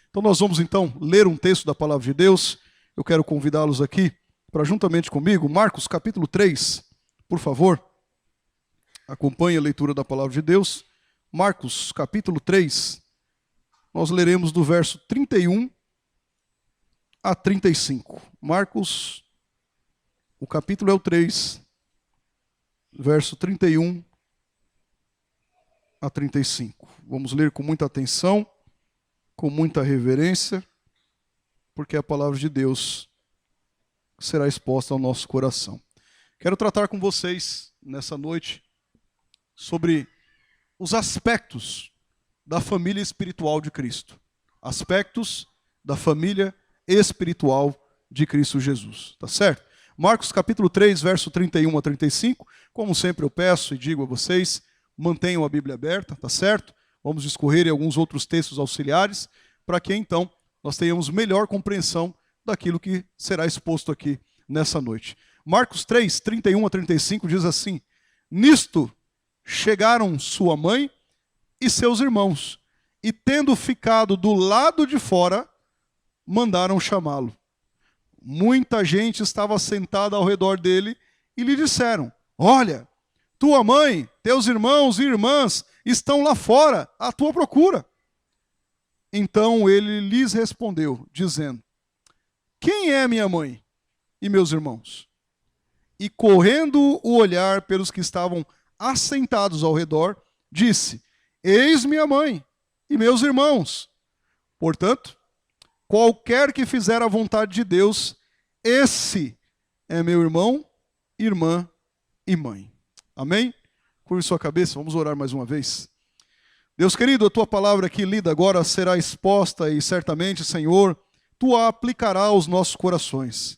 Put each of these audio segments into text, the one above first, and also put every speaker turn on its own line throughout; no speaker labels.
Então nós vamos então ler um texto da palavra de Deus. Eu quero convidá-los aqui para juntamente comigo, Marcos capítulo 3, por favor. Acompanhe a leitura da palavra de Deus. Marcos capítulo 3, nós leremos do verso 31 a 35. Marcos, o capítulo é o 3, verso 31 a 35. Vamos ler com muita atenção, com muita reverência, porque a palavra de Deus será exposta ao nosso coração. Quero tratar com vocês nessa noite sobre os aspectos da família espiritual de Cristo. Aspectos da família espiritual de Cristo Jesus. Tá certo? Marcos capítulo 3, verso 31 a 35. Como sempre eu peço e digo a vocês, mantenham a Bíblia aberta, tá certo? Vamos discorrer em alguns outros textos auxiliares, para que então nós tenhamos melhor compreensão daquilo que será exposto aqui nessa noite. Marcos 3, 31 a 35 diz assim: Nisto chegaram sua mãe e seus irmãos, e tendo ficado do lado de fora, mandaram chamá-lo. Muita gente estava sentada ao redor dele e lhe disseram: Olha, tua mãe, teus irmãos e irmãs estão lá fora à tua procura. Então ele lhes respondeu, dizendo: Quem é minha mãe e meus irmãos? E correndo o olhar pelos que estavam assentados ao redor, disse: Eis minha mãe e meus irmãos. Portanto, qualquer que fizer a vontade de Deus, esse é meu irmão, irmã e mãe. Amém? Curve sua cabeça, vamos orar mais uma vez. Deus querido, a tua palavra aqui lida agora será exposta e certamente, Senhor, tu a aplicarás aos nossos corações.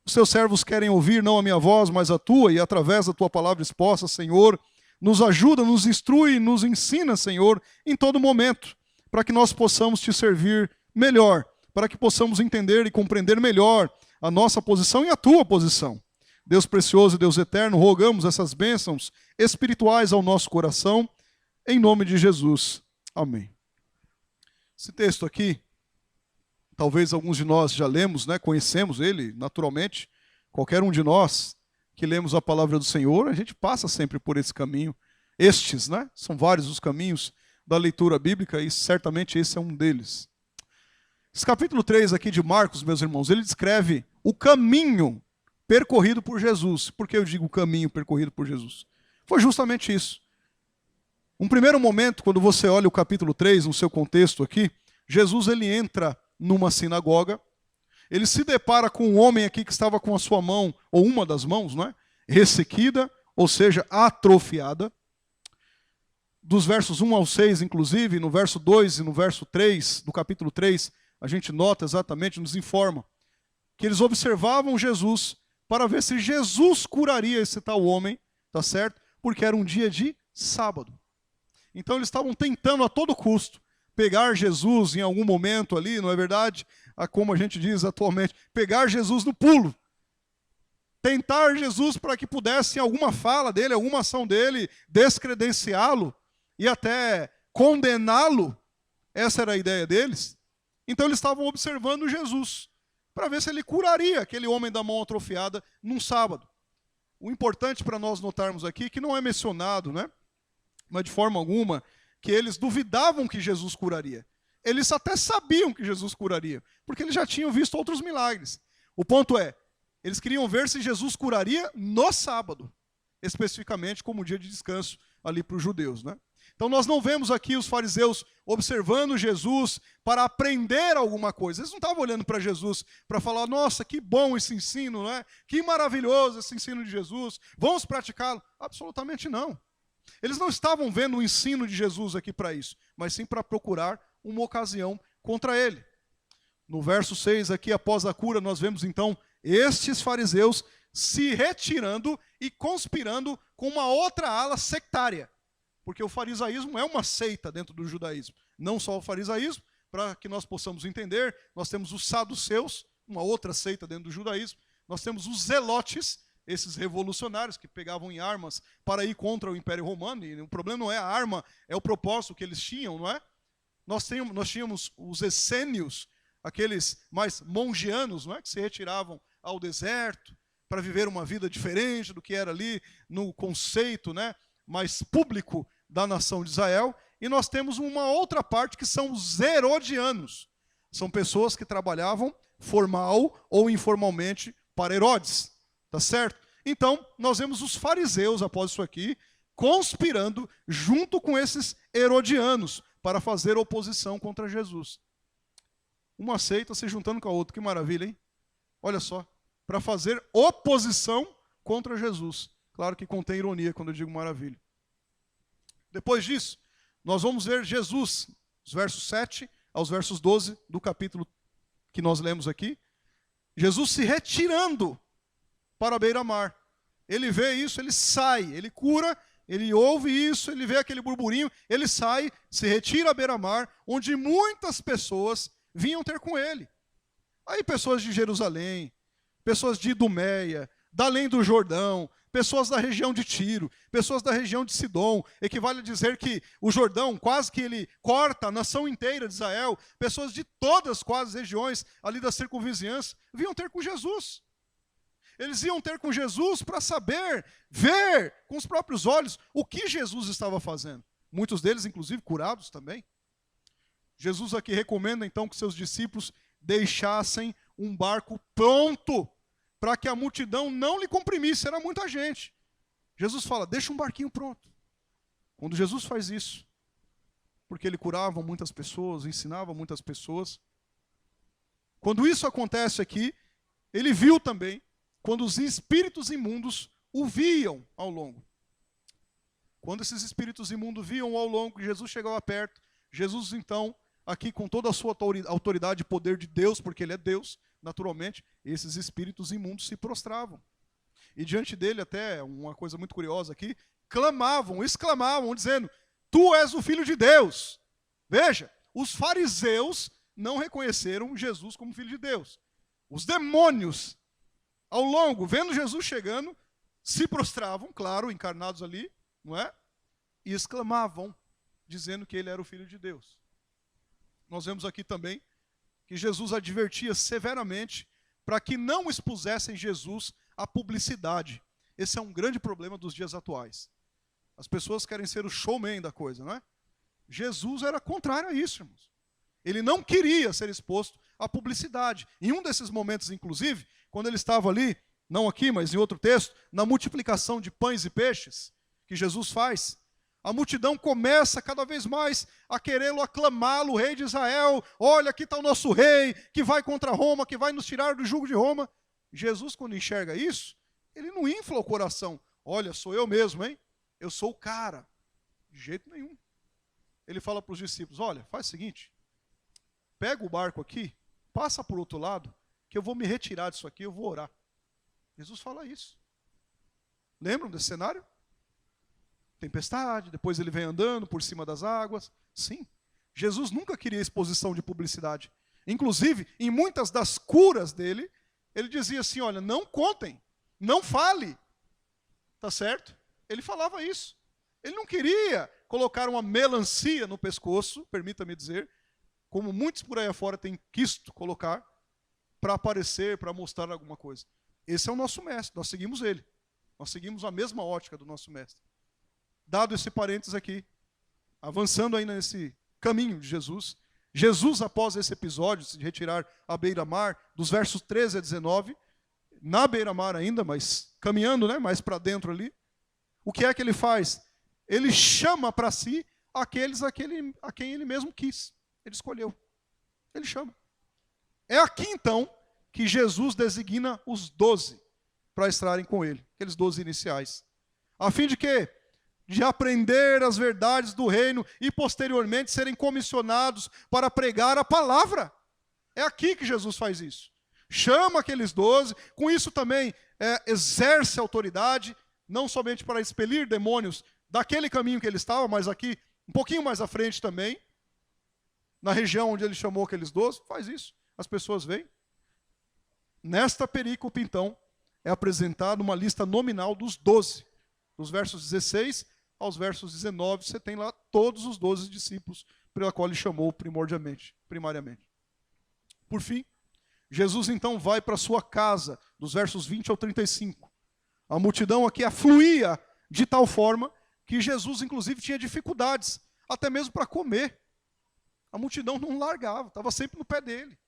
Os teus servos querem ouvir não a minha voz, mas a tua, e através da tua palavra exposta, Senhor, nos ajuda, nos instrui, nos ensina, Senhor, em todo momento, para que nós possamos te servir melhor, para que possamos entender e compreender melhor a nossa posição e a tua posição. Deus precioso e Deus eterno, rogamos essas bênçãos espirituais ao nosso coração, em nome de Jesus. Amém. Esse texto aqui, talvez alguns de nós já lemos, né? Conhecemos ele naturalmente. Qualquer um de nós que lemos a palavra do Senhor, a gente passa sempre por esse caminho. Estes, né? São vários os caminhos da leitura bíblica e certamente esse é um deles. Esse capítulo 3 aqui de Marcos, meus irmãos, ele descreve o caminho percorrido por Jesus. Por que eu digo caminho percorrido por Jesus? Foi justamente isso. Um primeiro momento, quando você olha o capítulo 3, no seu contexto aqui, Jesus ele entra numa sinagoga, ele se depara com um homem aqui que estava com a sua mão, ou uma das mãos, né, ressequida, ou seja, atrofiada. Dos versos 1 ao 6, inclusive, no verso 2 e no verso 3, do capítulo 3, a gente nota exatamente, nos informa, que eles observavam Jesus para ver se Jesus curaria esse tal homem, tá certo? Porque era um dia de sábado. Então eles estavam tentando a todo custo pegar Jesus em algum momento ali, não é verdade? Como a gente diz atualmente, pegar Jesus no pulo. Tentar Jesus para que pudesse, em alguma fala dele, alguma ação dele, descredenciá-lo e até condená-lo. Essa era a ideia deles. Então eles estavam observando Jesus para ver se ele curaria aquele homem da mão atrofiada num sábado. O importante para nós notarmos aqui, que não é mencionado, né? Mas de forma alguma, que eles duvidavam que Jesus curaria. Eles até sabiam que Jesus curaria, porque eles já tinham visto outros milagres. O ponto é, eles queriam ver se Jesus curaria no sábado, especificamente como dia de descanso ali para os judeus, né? Então nós não vemos aqui os fariseus observando Jesus para aprender alguma coisa. Eles não estavam olhando para Jesus para falar: nossa, que bom esse ensino, não é? Que maravilhoso esse ensino de Jesus, vamos praticá-lo. Absolutamente não. Eles não estavam vendo o ensino de Jesus aqui para isso, mas sim para procurar uma ocasião contra ele. No verso 6 aqui, após a cura, nós vemos então estes fariseus se retirando e conspirando com uma outra ala sectária. Porque o farisaísmo é uma seita dentro do judaísmo. Não só o farisaísmo, para que nós possamos entender, nós temos os saduceus, uma outra seita dentro do judaísmo. Nós temos os zelotes, esses revolucionários que pegavam em armas para ir contra o Império Romano, e o problema não é a arma, é o propósito que eles tinham, não é? Nós tínhamos os essênios, aqueles mais mongianos, não é? Que se retiravam ao deserto para viver uma vida diferente do que era ali no conceito, né, mais público da nação de Israel. E nós temos uma outra parte que são os herodianos. São pessoas que trabalhavam formal ou informalmente para Herodes, tá certo? Então, nós vemos os fariseus, após isso aqui, conspirando junto com esses herodianos para fazer oposição contra Jesus. Uma seita se juntando com a outra, que maravilha, hein? Olha só, para fazer oposição contra Jesus. Claro que contém ironia quando eu digo maravilha. Depois disso, nós vamos ver Jesus, os versos 7 aos versos 12 do capítulo que nós lemos aqui. Jesus se retirando para a beira-mar. Ele vê isso, ele sai, ele cura, ele ouve isso, ele vê aquele burburinho, ele sai, se retira à beira-mar, onde muitas pessoas vinham ter com ele. Aí pessoas de Jerusalém, pessoas de Idumeia, da além do Jordão, pessoas da região de Tiro, pessoas da região de Sidom, equivale a dizer que o Jordão, quase que ele corta a nação inteira de Israel, pessoas de todas quase as regiões ali da circunvizinhança, vinham ter com Jesus. Eles iam ter com Jesus para saber, ver com os próprios olhos o que Jesus estava fazendo. Muitos deles, inclusive, curados também. Jesus aqui recomenda, então, que seus discípulos deixassem um barco pronto para que a multidão não lhe comprimisse, era muita gente. Jesus fala, deixa um barquinho pronto. Quando Jesus faz isso, porque ele curava muitas pessoas, ensinava muitas pessoas, quando isso acontece aqui, ele viu também, quando os espíritos imundos o viam ao longo. Quando esses espíritos imundos viam ao longo, Jesus chegava perto, Jesus então, aqui com toda a sua autoridade e poder de Deus, porque ele é Deus, naturalmente, esses espíritos imundos se prostravam. E diante dele, até uma coisa muito curiosa aqui, clamavam, exclamavam, dizendo, tu és o Filho de Deus. Veja, os fariseus não reconheceram Jesus como Filho de Deus. Os demônios, ao longo, vendo Jesus chegando, se prostravam, claro, encarnados ali, não é? E exclamavam, dizendo que ele era o Filho de Deus. Nós vemos aqui também que Jesus advertia severamente para que não expusessem Jesus à publicidade. Esse é um grande problema dos dias atuais. As pessoas querem ser o showman da coisa, não é? Jesus era contrário a isso, irmãos. Ele não queria ser exposto à publicidade. Em um desses momentos, inclusive, quando ele estava ali, não aqui, mas em outro texto, na multiplicação de pães e peixes, que Jesus faz, a multidão começa cada vez mais a querê-lo, aclamá-lo, rei de Israel. Olha, aqui está o nosso rei, que vai contra Roma, que vai nos tirar do jugo de Roma. Jesus, quando enxerga isso, ele não infla o coração. Olha, sou eu mesmo, hein? Eu sou o cara. De jeito nenhum. Ele fala para os discípulos, olha, faz o seguinte, pega o barco aqui, passa por outro lado, que eu vou me retirar disso aqui, eu vou orar. Jesus fala isso. Lembram desse cenário? Tempestade, depois ele vem andando por cima das águas. Sim, Jesus nunca queria exposição de publicidade. Inclusive, em muitas das curas dele, ele dizia assim, olha, não contem, não fale. Tá certo? Ele falava isso. Ele não queria colocar uma melancia no pescoço, permita-me dizer, como muitos por aí afora têm quisto colocar, para aparecer, para mostrar alguma coisa. Esse é o nosso mestre, nós seguimos ele. Nós seguimos a mesma ótica do nosso mestre. Dado esse parênteses aqui, avançando ainda nesse caminho de Jesus, Jesus, após esse episódio de se retirar à beira-mar, dos versos 13 a 19, na beira-mar ainda, mas caminhando, né, mais para dentro ali, o que é que ele faz? Ele chama para si aqueles a quem ele mesmo quis. Ele escolheu. Ele chama. É aqui então que Jesus designa os 12 para estarem com ele, aqueles 12 iniciais. A fim de quê? De aprender as verdades do reino e posteriormente serem comissionados para pregar a palavra. É aqui que Jesus faz isso. Chama aqueles 12, com isso também exerce autoridade, não somente para expelir demônios daquele caminho que ele estava, mas aqui, um pouquinho mais à frente também, na região onde ele chamou aqueles 12, faz isso. As pessoas vêm. Nesta perícope, então, é apresentada uma lista nominal dos 12. Dos versos 16 aos versos 19, você tem lá todos os 12 discípulos pela qual ele chamou primariamente. Por fim, Jesus então vai para sua casa, dos versos 20 ao 35. A multidão aqui afluía de tal forma que Jesus, inclusive, tinha dificuldades, até mesmo para comer. A multidão não largava, estava sempre no pé dele.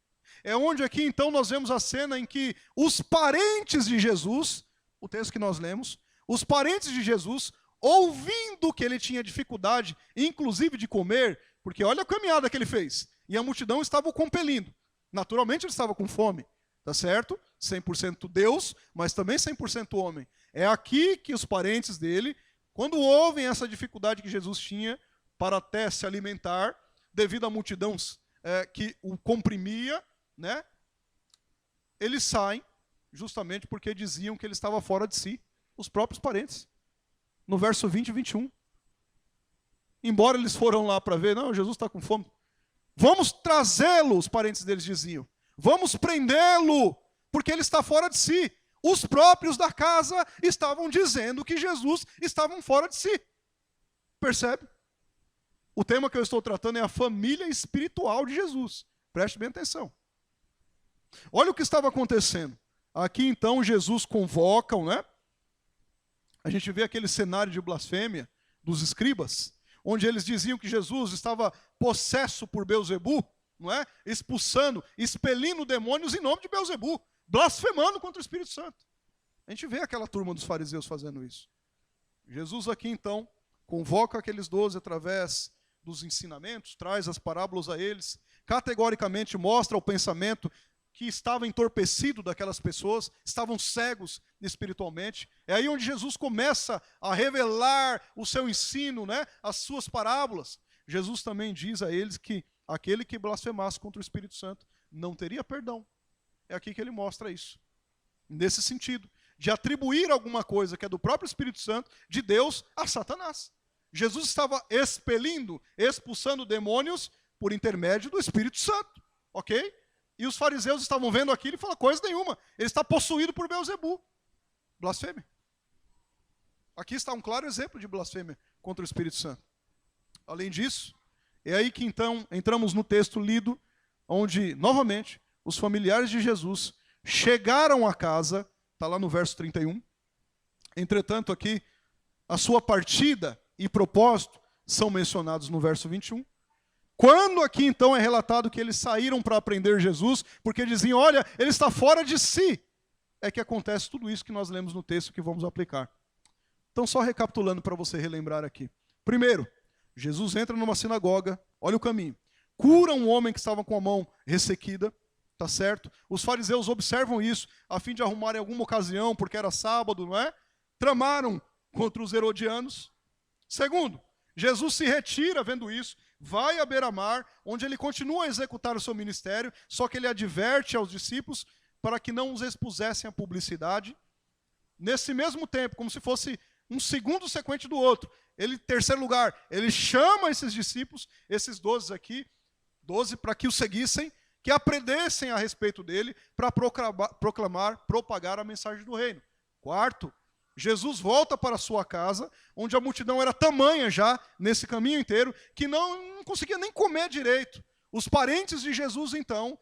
É onde aqui então nós vemos a cena em que os parentes de Jesus, o texto que nós lemos, os parentes de Jesus, ouvindo que ele tinha dificuldade, inclusive de comer, porque olha a caminhada que ele fez, e a multidão estava o compelindo. Naturalmente ele estava com fome, tá certo? 100% Deus, mas também 100% homem. É aqui que os parentes dele, quando ouvem essa dificuldade que Jesus tinha para até se alimentar, devido à multidão que o comprimia, né? Eles saem justamente porque diziam que ele estava fora de si, os próprios parentes. No verso 20 e 21. Embora eles foram lá para ver, não, Jesus está com fome. Vamos trazê-lo, os parentes deles diziam. Vamos prendê-lo, porque ele está fora de si. Os próprios da casa estavam dizendo que Jesus estava fora de si. Percebe? O tema que eu estou tratando é a família espiritual de Jesus. Preste bem atenção. Olha o que estava acontecendo. Aqui então Jesus convoca, né? A gente vê aquele cenário de blasfêmia dos escribas, onde eles diziam que Jesus estava possesso por Beelzebu, não é? Expulsando, expelindo demônios em nome de Beelzebu, blasfemando contra o Espírito Santo. A gente vê aquela turma dos fariseus fazendo isso. Jesus aqui então convoca aqueles 12 através dos ensinamentos, traz as parábolas a eles, categoricamente mostra o pensamento que estava entorpecido daquelas pessoas, estavam cegos espiritualmente. É aí onde Jesus começa a revelar o seu ensino, né? As suas parábolas. Jesus também diz a eles que aquele que blasfemasse contra o Espírito Santo não teria perdão. É aqui que ele mostra isso. Nesse sentido, de atribuir alguma coisa que é do próprio Espírito Santo, de Deus, a Satanás. Jesus estava expelindo, expulsando demônios por intermédio do Espírito Santo. Ok? E os fariseus estavam vendo aquilo e falaram, coisa nenhuma, ele está possuído por Beelzebu. Blasfêmia. Aqui está um claro exemplo de blasfêmia contra o Espírito Santo. Além disso, é aí que então entramos no texto lido, onde, novamente, os familiares de Jesus chegaram à casa, está lá no verso 31. Entretanto, aqui, a sua partida e propósito são mencionados no verso 21. Quando aqui então é relatado que eles saíram para prender Jesus, porque diziam, olha, ele está fora de si, é que acontece tudo isso que nós lemos no texto que vamos aplicar. Então, só recapitulando para você relembrar aqui. Primeiro, Jesus entra numa sinagoga, olha o caminho, cura um homem que estava com a mão ressequida, tá certo? Os fariseus observam isso, a fim de arrumarem alguma ocasião, porque era sábado, não é? Tramaram contra os herodianos. Segundo, Jesus se retira vendo isso, vai à beira-mar, onde ele continua a executar o seu ministério, só que ele adverte aos discípulos para que não os expusessem à publicidade. Nesse mesmo tempo, como se fosse um segundo sequente do outro, ele, em terceiro lugar, ele chama esses discípulos, esses 12 aqui, 12 para que o seguissem, que aprendessem a respeito dele, para propagar a mensagem do reino. Quarto, Jesus volta para a sua casa, onde a multidão era tamanha já, nesse caminho inteiro, que não conseguia nem comer direito. Os parentes de Jesus, então,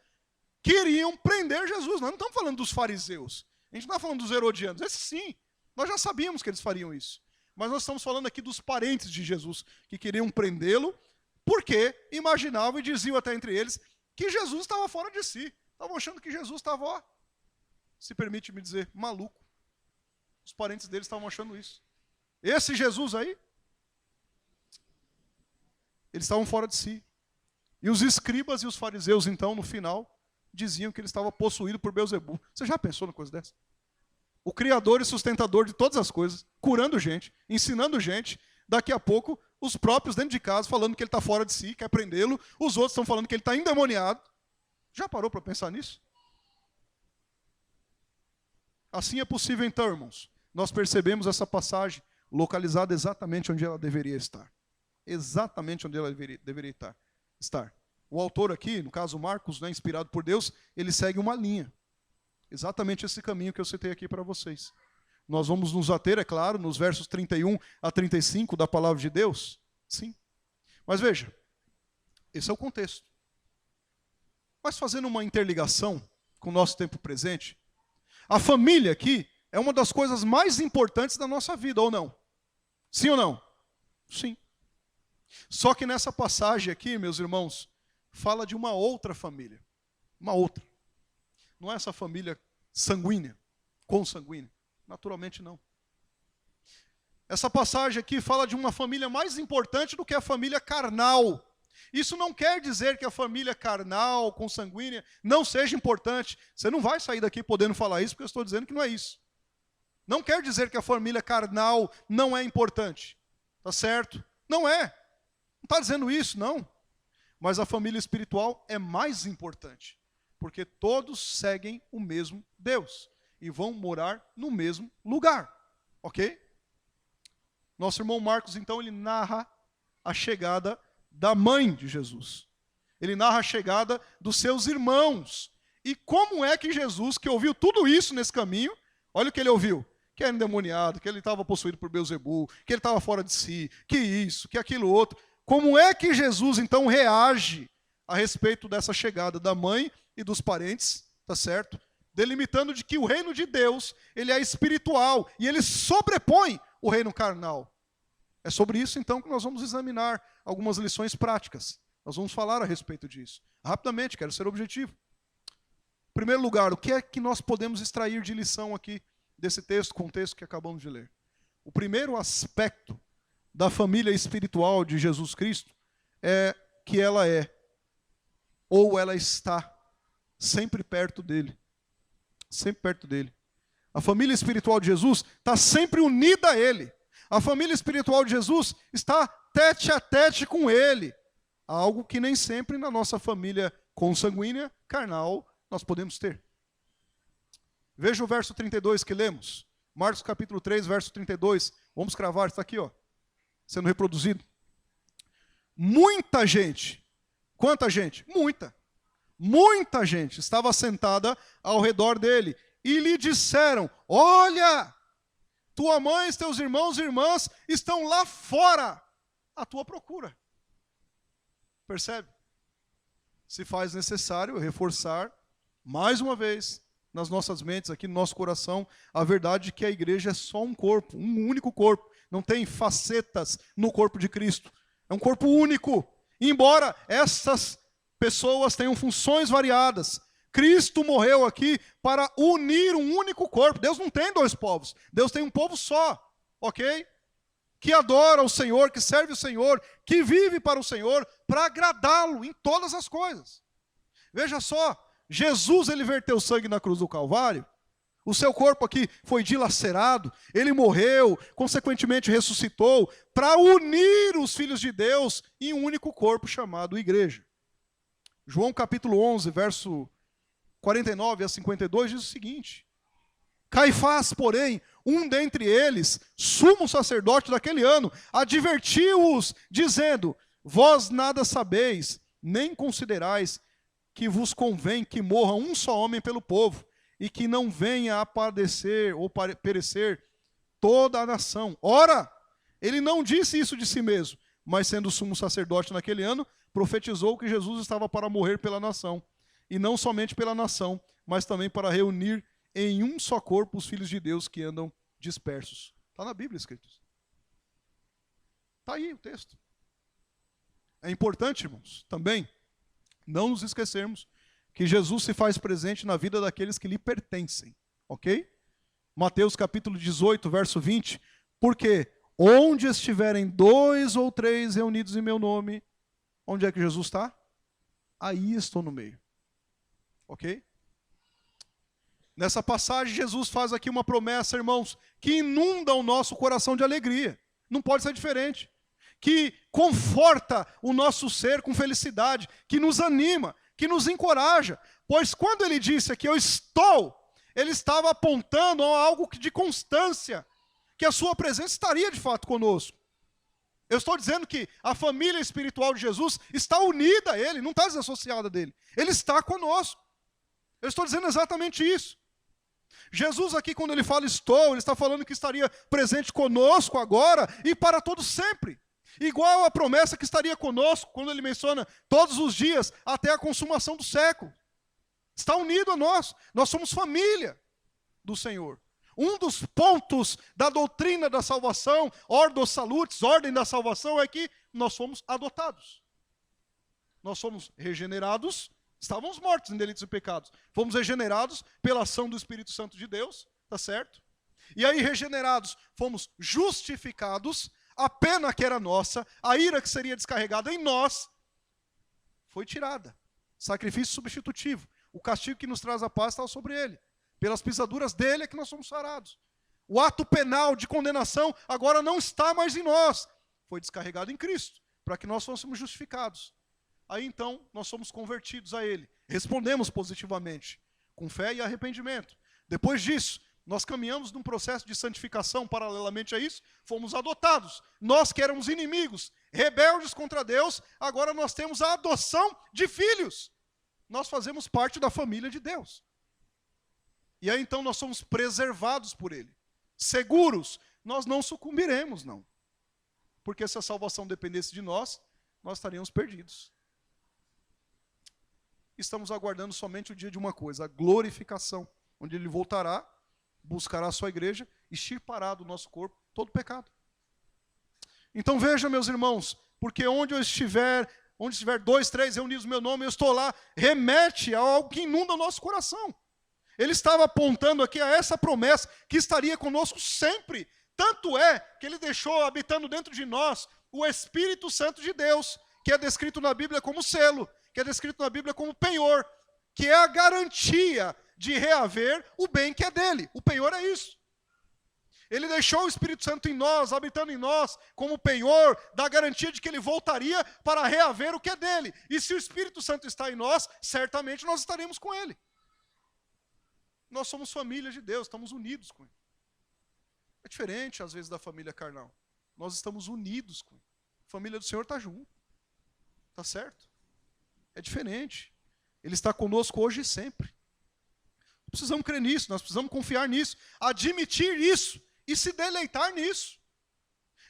queriam prender Jesus. Nós não estamos falando dos fariseus. A gente não está falando dos herodianos. Esses sim, nós já sabíamos que eles fariam isso. Mas nós estamos falando aqui dos parentes de Jesus, que queriam prendê-lo, porque imaginavam e diziam até entre eles que Jesus estava fora de si. Estavam achando que Jesus estava, ó, se permite me dizer, maluco. Os parentes deles estavam achando isso. Esse Jesus aí, eles estavam fora de si. E os escribas e os fariseus, então, no final, diziam que ele estava possuído por Beelzebu. Você já pensou numa coisa dessa? O criador e sustentador de todas as coisas, curando gente, ensinando gente, daqui a pouco, os próprios dentro de casa falando que ele está fora de si, quer prendê-lo, os outros estão falando que ele está endemoniado. Já parou para pensar nisso? Assim é possível, então, irmãos, nós percebemos essa passagem localizada exatamente onde ela deveria estar. Exatamente onde ela deveria estar. O autor aqui, no caso Marcos, né, inspirado por Deus, ele segue uma linha. Exatamente esse caminho que eu citei aqui para vocês. Nós vamos nos ater, é claro, nos versos 31 a 35 da palavra de Deus. Sim. Mas veja, esse é o contexto. Mas fazendo uma interligação com o nosso tempo presente, a família aqui é uma das coisas mais importantes da nossa vida, ou não? Sim ou não? Sim. Só que nessa passagem aqui, meus irmãos, fala de uma outra família. Uma outra. Não é essa família sanguínea, consanguínea. Naturalmente não. Essa passagem aqui fala de uma família mais importante do que a família carnal. Isso não quer dizer que a família carnal, consanguínea, não seja importante. Você não vai sair daqui podendo falar isso, porque eu estou dizendo que não é isso. Não quer dizer que a família carnal não é importante. Tá certo? Não é. Não está dizendo isso, não. Mas a família espiritual é mais importante. Porque todos seguem o mesmo Deus. E vão morar no mesmo lugar. Ok? Nosso irmão Marcos, então, ele narra a chegada da mãe de Jesus. Ele narra a chegada dos seus irmãos. E como é que Jesus, que ouviu tudo isso nesse caminho, olha o que ele ouviu. Que era endemoniado, que ele estava possuído por Beelzebul, que ele estava fora de si, que isso, que aquilo outro. Como é que Jesus, então, reage a respeito dessa chegada da mãe e dos parentes, tá certo? Delimitando de que o reino de Deus, ele é espiritual e ele sobrepõe o reino carnal. É sobre isso, então, que nós vamos examinar algumas lições práticas. Nós vamos falar a respeito disso. Rapidamente, quero ser objetivo. Em primeiro lugar, o que é que nós podemos extrair de lição aqui desse texto, contexto que acabamos de ler? O primeiro aspecto da família espiritual de Jesus Cristo é que ela é, ou ela está, sempre perto dele. Sempre perto dele. A família espiritual de Jesus está sempre unida a ele. A família espiritual de Jesus está tete a tete com ele. Algo que nem sempre na nossa família consanguínea, carnal, nós podemos ter. Veja o verso 32 que lemos. Marcos capítulo 3, verso 32. Vamos cravar, está aqui, ó, sendo reproduzido. Muita gente. Quanta gente? Muita. Muita gente estava sentada ao redor dele. E lhe disseram, olha, tua mãe, teus irmãos e irmãs estão lá fora à tua procura. Percebe? Se faz necessário reforçar, mais uma vez, nas nossas mentes, aqui no nosso coração, a verdade de que a igreja é só um corpo, um único corpo. Não tem facetas no corpo de Cristo. É um corpo único. E embora essas pessoas tenham funções variadas, Cristo morreu aqui para unir um único corpo. Deus não tem dois povos. Deus tem um povo só. Ok? Que adora o Senhor, que serve o Senhor, que vive para o Senhor, para agradá-lo em todas as coisas. Veja só, Jesus, ele verteu sangue na cruz do Calvário, o seu corpo aqui foi dilacerado, ele morreu, consequentemente ressuscitou, para unir os filhos de Deus em um único corpo chamado igreja. João capítulo 11, verso 49 a 52 diz o seguinte: Caifás, porém, um dentre eles, sumo sacerdote daquele ano, advertiu-os, dizendo, vós nada sabeis, nem considerais que vos convém que morra um só homem pelo povo, e que não venha a padecer ou perecer toda a nação. Ora, ele não disse isso de si mesmo, mas sendo sumo sacerdote naquele ano, profetizou que Jesus estava para morrer pela nação, e não somente pela nação, mas também para reunir em um só corpo os filhos de Deus que andam dispersos. Está na Bíblia escrito. Está aí o texto. É importante, irmãos, também, não nos esquecermos que Jesus se faz presente na vida daqueles que lhe pertencem. Ok? Mateus capítulo 18, verso 20. Porque onde estiverem 2 ou 3 reunidos em meu nome, onde é que Jesus está? Aí estou no meio. Ok? Nessa passagem, Jesus faz aqui uma promessa, irmãos, que inunda o nosso coração de alegria. Não pode ser diferente. Que conforta o nosso ser com felicidade, que nos anima, que nos encoraja. Pois quando ele disse aqui, eu estou, ele estava apontando a algo de constância, que a sua presença estaria de fato conosco. Eu estou dizendo que a família espiritual de Jesus está unida a ele, não está desassociada dele. Ele está conosco. Eu estou dizendo exatamente isso. Jesus aqui, quando ele fala estou, ele está falando que estaria presente conosco agora e para todo sempre. Igual a promessa que estaria conosco, quando ele menciona todos os dias, até a consumação do século. Está unido a nós. Nós somos família do Senhor. Um dos pontos da doutrina da salvação, ordo salutis, ordem da salvação, é que nós somos adotados. Nós somos regenerados, estávamos mortos em delitos e pecados. Fomos regenerados pela ação do Espírito Santo de Deus, tá certo? E aí, regenerados, fomos justificados, a pena que era nossa, a ira que seria descarregada em nós, foi tirada. Sacrifício substitutivo. O castigo que nos traz a paz estava sobre ele. Pelas pisaduras dele é que nós somos sarados. O ato penal de condenação agora não está mais em nós. Foi descarregado em Cristo, para que nós fôssemos justificados. Aí então, nós somos convertidos a ele. Respondemos positivamente, com fé e arrependimento. Depois disso, nós caminhamos num processo de santificação paralelamente a isso, fomos adotados. Nós que éramos inimigos, rebeldes contra Deus, agora nós temos a adoção de filhos. Nós fazemos parte da família de Deus. E aí então nós somos preservados por ele. Seguros, nós não sucumbiremos, não. Porque se a salvação dependesse de nós, nós estaríamos perdidos. Estamos aguardando somente o dia de uma coisa, a glorificação, onde ele voltará, buscará a sua igreja e extirpará do nosso corpo todo pecado. Então veja, meus irmãos, porque onde estiver 2, 3 reunidos no meu nome, eu estou lá, remete a algo que inunda o nosso coração. Ele estava apontando aqui a essa promessa que estaria conosco sempre. Tanto é que ele deixou habitando dentro de nós o Espírito Santo de Deus, que é descrito na Bíblia como selo, que é descrito na Bíblia como penhor, que é a garantia de reaver o bem que é dele. O penhor é isso. Ele deixou o Espírito Santo em nós, habitando em nós, como penhor, da garantia de que ele voltaria para reaver o que é dele. E se o Espírito Santo está em nós, certamente nós estaremos com ele. Nós somos família de Deus, estamos unidos com ele. É diferente, às vezes, da família carnal. Nós estamos unidos com ele. A família do Senhor está junto. Está certo? É diferente. Ele está conosco hoje e sempre. Precisamos crer nisso, nós precisamos confiar nisso, admitir isso e se deleitar nisso.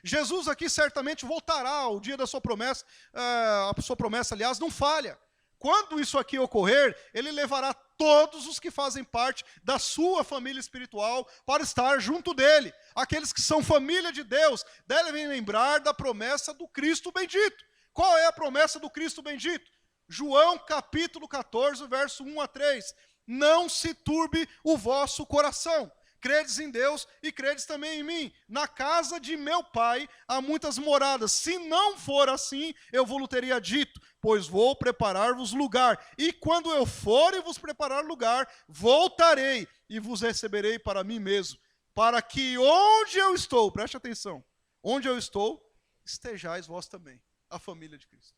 Jesus aqui certamente voltará o dia da sua promessa, a sua promessa, aliás, não falha. Quando isso aqui ocorrer, ele levará todos os que fazem parte da sua família espiritual para estar junto dele. Aqueles que são família de Deus devem lembrar da promessa do Cristo bendito. Qual é a promessa do Cristo bendito? João capítulo 14, verso 1 a 3. Não se turbe o vosso coração. Credes em Deus e credes também em mim. Na casa de meu pai há muitas moradas. Se não for assim, eu vos teria dito, pois vou preparar-vos lugar. E quando eu for e vos preparar lugar, voltarei e vos receberei para mim mesmo. Para que onde eu estou, preste atenção, onde eu estou, estejais vós também. A família de Cristo.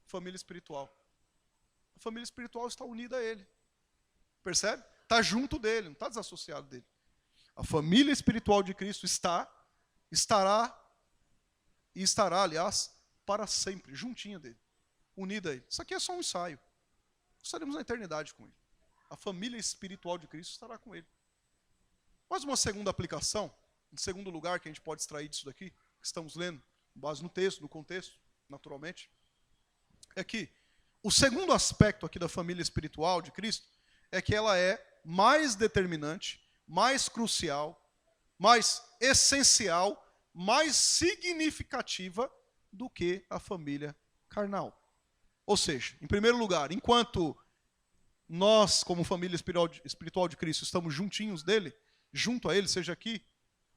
Família espiritual. A família espiritual está unida a ele. Percebe? Está junto dele, não está desassociado dele. A família espiritual de Cristo estará, aliás, para sempre, juntinha dele, unida a ele. Isso aqui é só um ensaio. Estaremos na eternidade com ele. A família espiritual de Cristo estará com ele. Mais uma segunda aplicação, em segundo lugar, que a gente pode extrair disso daqui, que estamos lendo, com base no texto, no contexto, naturalmente, é que o segundo aspecto aqui da família espiritual de Cristo é que ela é mais determinante, mais crucial, mais essencial, mais significativa do que a família carnal. Ou seja, em primeiro lugar, enquanto nós, como família espiritual de Cristo, estamos juntinhos dele, junto a ele, seja aqui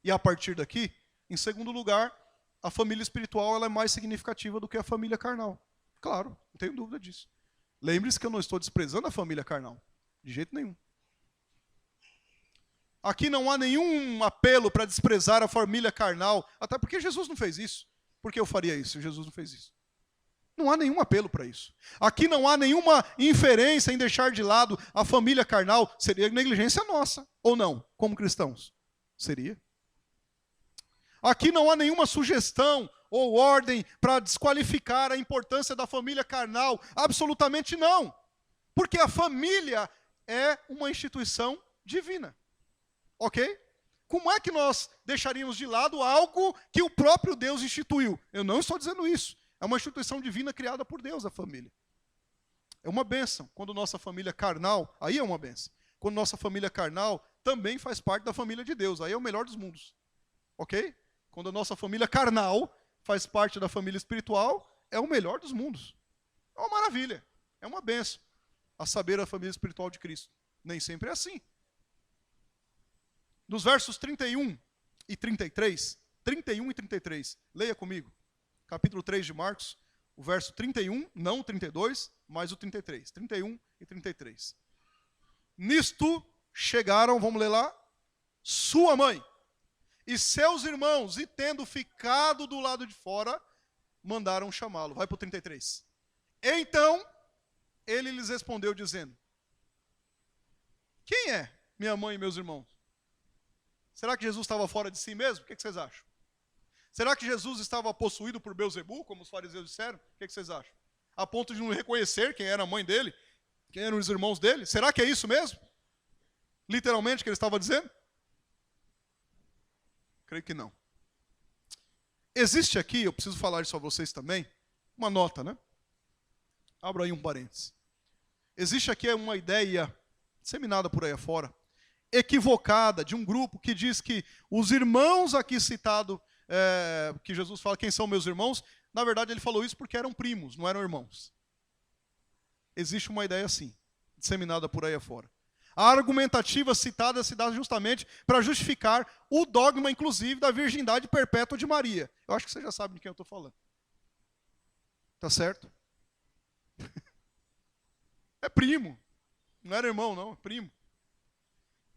e a partir daqui, em segundo lugar, a família espiritual ela é mais significativa do que a família carnal. Claro, não tenho dúvida disso. Lembre-se que eu não estou desprezando a família carnal, de jeito nenhum. Aqui não há nenhum apelo para desprezar a família carnal, até porque Jesus não fez isso. Por que eu faria isso se Jesus não fez isso? Não há nenhum apelo para isso. Aqui não há nenhuma inferência em deixar de lado a família carnal. Seria negligência nossa, ou não, como cristãos? Seria. Aqui não há nenhuma sugestão ou ordem para desqualificar a importância da família carnal. Absolutamente não. Porque a família é uma instituição divina. Ok? Como é que nós deixaríamos de lado algo que o próprio Deus instituiu? Eu não estou dizendo isso. É uma instituição divina criada por Deus, a família. É uma bênção. Quando nossa família carnal, aí é uma bênção. Quando nossa família carnal também faz parte da família de Deus, aí é o melhor dos mundos. Ok? Quando a nossa família carnal faz parte da família espiritual, é o melhor dos mundos. É uma maravilha. É uma bênção. A saber, a família espiritual de Cristo. Nem sempre é assim. Nos versos 31 e 33, leia comigo. Capítulo 3 de Marcos, o verso 31, não o 32, mas o 33. 31 e 33. Nisto chegaram, vamos ler lá, sua mãe e seus irmãos, e tendo ficado do lado de fora, mandaram chamá-lo. Vai para o 33. Então, ele lhes respondeu dizendo: quem é minha mãe e meus irmãos? Será que Jesus estava fora de si mesmo? O que vocês acham? Será que Jesus estava possuído por Belzebu, como os fariseus disseram? O que vocês acham? A ponto de não reconhecer quem era a mãe dele, quem eram os irmãos dele? Será que é isso mesmo? Literalmente que ele estava dizendo? Creio que não. Existe aqui, eu preciso falar isso a vocês também, uma nota, né? Abra aí um parênteses. Existe aqui uma ideia disseminada por aí afora, equivocada, de um grupo que diz que os irmãos aqui citados, que Jesus fala, quem são meus irmãos? Na verdade, ele falou isso porque eram primos, não eram irmãos. Existe uma ideia assim, disseminada por aí afora. A argumentativa citada se dá justamente para justificar o dogma, inclusive, da virgindade perpétua de Maria. Eu acho que você já sabe de quem eu estou falando. Tá certo? É primo. Não era irmão, não, é primo.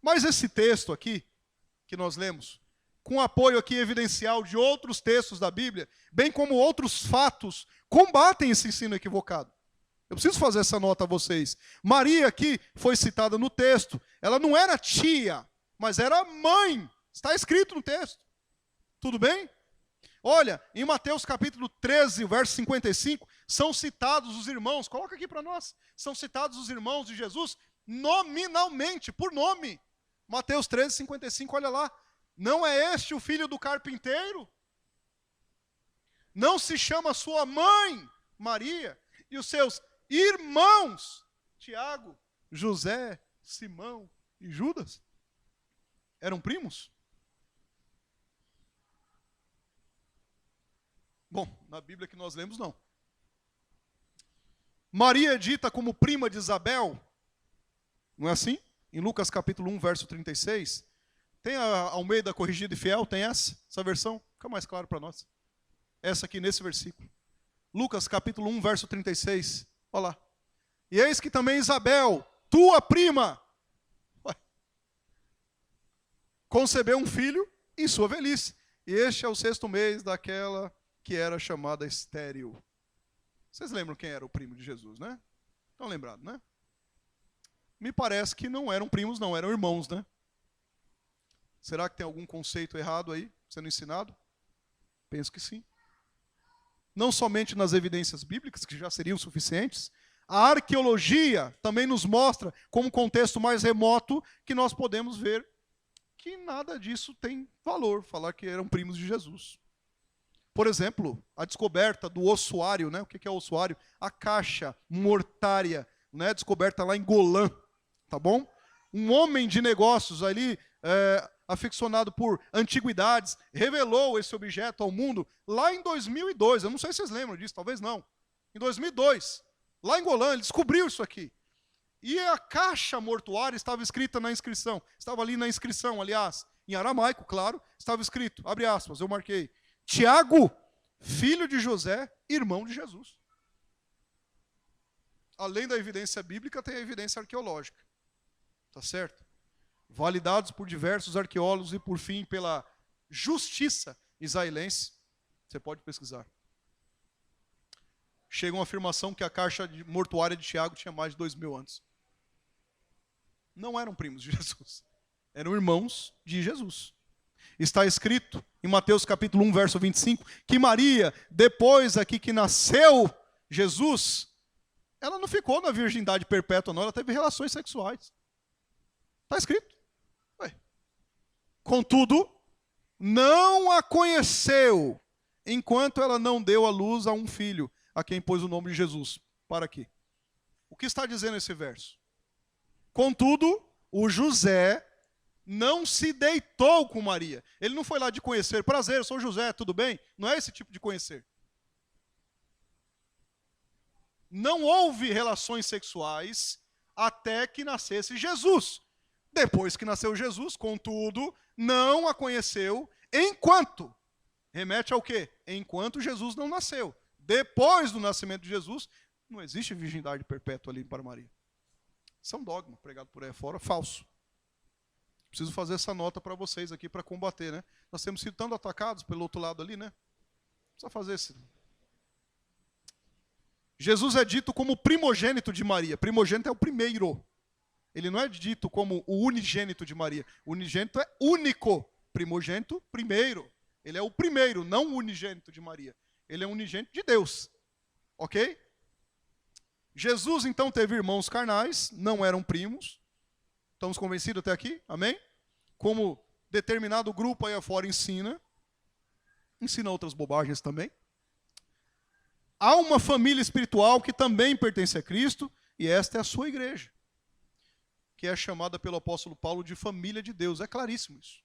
Mas esse texto aqui, que nós lemos, com apoio aqui evidencial de outros textos da Bíblia, bem como outros fatos, combatem esse ensino equivocado. Eu preciso fazer essa nota a vocês. Maria aqui foi citada no texto. Ela não era tia, mas era mãe. Está escrito no texto. Tudo bem? Olha, em Mateus capítulo 13, verso 55, são citados os irmãos. Coloca aqui para nós. São citados os irmãos de Jesus nominalmente, por nome. Mateus 13, 55, olha lá. Não é este o filho do carpinteiro? Não se chama sua mãe, Maria, e os seus irmãos, Tiago, José, Simão e Judas? Eram primos? Bom, na Bíblia que nós lemos, não. Maria é dita como prima de Isabel, não é assim? Em Lucas capítulo 1, verso 36. Tem a Almeida Corrigida e Fiel, tem essa versão? Fica mais claro para nós. Essa aqui nesse versículo. Lucas capítulo 1, verso 36. Olha lá. E eis que também Isabel, tua prima, concebeu um filho em sua velhice. E este é o 6º mês daquela que era chamada estéril. Vocês lembram quem era o primo de Jesus, né? Estão lembrados, né? Me parece que não eram primos, não, eram irmãos, né? Será que tem algum conceito errado aí sendo ensinado? Penso que sim. Não somente nas evidências bíblicas, que já seriam suficientes, a arqueologia também nos mostra, como contexto mais remoto, que nós podemos ver que nada disso tem valor, falar que eram primos de Jesus. Por exemplo, a descoberta do ossuário, né? O que é o ossuário? A caixa mortária, né? Descoberta lá em Golã, tá bom? Um homem de negócios ali, aficionado por antiguidades, revelou esse objeto ao mundo lá em 2002. Eu não sei se vocês lembram disso, talvez não. Em 2002, lá em Golã, ele descobriu isso aqui. E a caixa mortuária estava escrita na inscrição. Estava ali na inscrição, aliás, em aramaico, claro, estava escrito, abre aspas, eu marquei, Tiago, filho de José, irmão de Jesus. Além da evidência bíblica, tem a evidência arqueológica. Tá certo? Validados por diversos arqueólogos e, por fim, pela justiça israelense. Você pode pesquisar. Chega uma afirmação que a caixa mortuária de Tiago tinha mais de 2000 anos. Não eram primos de Jesus. Eram irmãos de Jesus. Está escrito em Mateus capítulo 1, verso 25, que Maria, depois aqui que nasceu Jesus, ela não ficou na virgindade perpétua, não, ela teve relações sexuais. Está escrito. Ué. Contudo, não a conheceu, enquanto ela não deu à luz a um filho, a quem pôs o nome de Jesus. Para aqui. O que está dizendo esse verso? Contudo, o José não se deitou com Maria. Ele não foi lá de conhecer. Prazer, eu sou José, tudo bem? Não é esse tipo de conhecer. Não houve relações sexuais até que nascesse Jesus. Depois que nasceu Jesus, contudo, não a conheceu enquanto. Remete ao quê? Enquanto Jesus não nasceu. Depois do nascimento de Jesus, não existe virgindade perpétua ali para Maria. Isso é um dogma pregado por aí fora, falso. Preciso fazer essa nota para vocês aqui para combater, né? Nós temos sido tanto atacados pelo outro lado ali, né? Precisa fazer esse. Jesus é dito como primogênito de Maria. Primogênito é o primeiro. Ele não é dito como o unigênito de Maria. O unigênito é único. Primogênito, primeiro. Ele é o primeiro, não o unigênito de Maria. Ele é um unigênito de Deus. Ok? Jesus, então, teve irmãos carnais, não eram primos. Estamos convencidos até aqui? Amém? Como determinado grupo aí afora ensina outras bobagens também. Há uma família espiritual que também pertence a Cristo, e esta é a sua igreja, que é chamada pelo apóstolo Paulo de família de Deus. É claríssimo isso.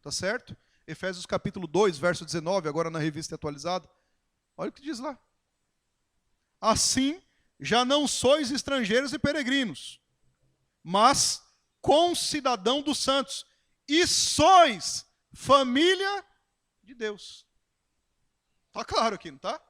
Tá certo? Efésios capítulo 2, verso 19, agora na revista atualizada. Olha o que diz lá. Assim, já não sois estrangeiros e peregrinos, mas concidadão dos santos, e sois família de Deus. Tá claro aqui, não tá?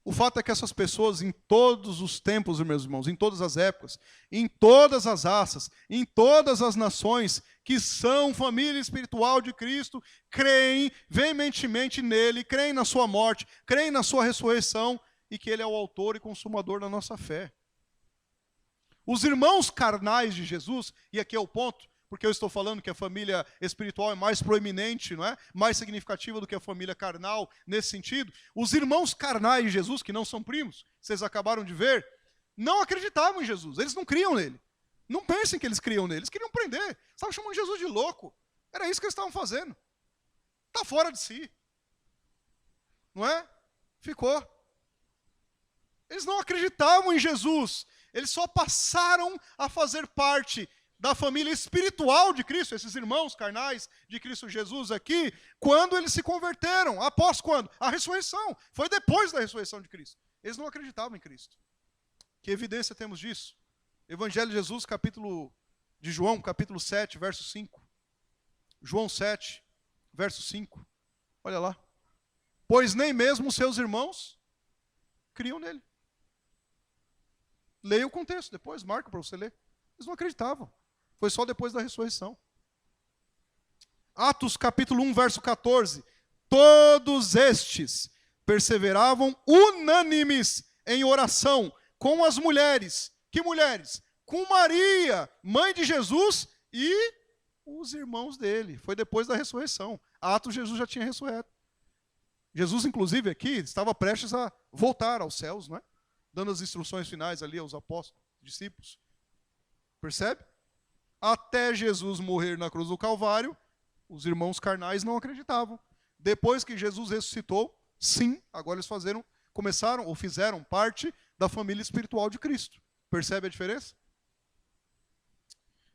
O fato é que essas pessoas, em todos os tempos, meus irmãos, em todas as épocas, em todas as raças, em todas as nações, que são família espiritual de Cristo, creem veementemente nele, creem na sua morte, creem na sua ressurreição, e que ele é o autor e consumador da nossa fé. Os irmãos carnais de Jesus, e aqui é o ponto, porque eu estou falando que a família espiritual é mais proeminente, não é? Mais significativa do que a família carnal nesse sentido. Os irmãos carnais de Jesus, que não são primos, vocês acabaram de ver, não acreditavam em Jesus, eles não criam nele. Não pensem que eles criam nele, eles queriam prender. Estavam chamando Jesus de louco. Era isso que eles estavam fazendo. Está fora de si. Não é? Ficou. Eles não acreditavam em Jesus. Eles só passaram a fazer parte da família espiritual de Cristo, esses irmãos carnais de Cristo Jesus aqui, quando eles se converteram. Após quando? A ressurreição. Foi depois da ressurreição de Cristo. Eles não acreditavam em Cristo. Que evidência temos disso? Evangelho de Jesus, de João, capítulo 7, verso 5. João 7, verso 5. Olha lá. Pois nem mesmo os seus irmãos criam nele. Leia o contexto depois, marca para você ler. Eles não acreditavam. Foi só depois da ressurreição. Atos capítulo 1, verso 14. Todos estes perseveravam unânimes em oração com as mulheres. Que mulheres? Com Maria, mãe de Jesus, e os irmãos dele. Foi depois da ressurreição. Atos, Jesus já tinha ressurreto. Jesus, inclusive, aqui, estava prestes a voltar aos céus, não é? Dando as instruções finais ali aos apóstolos, discípulos. Percebe? Até Jesus morrer na cruz do Calvário, os irmãos carnais não acreditavam. Depois que Jesus ressuscitou, sim, agora eles fizeram parte da família espiritual de Cristo. Percebe a diferença?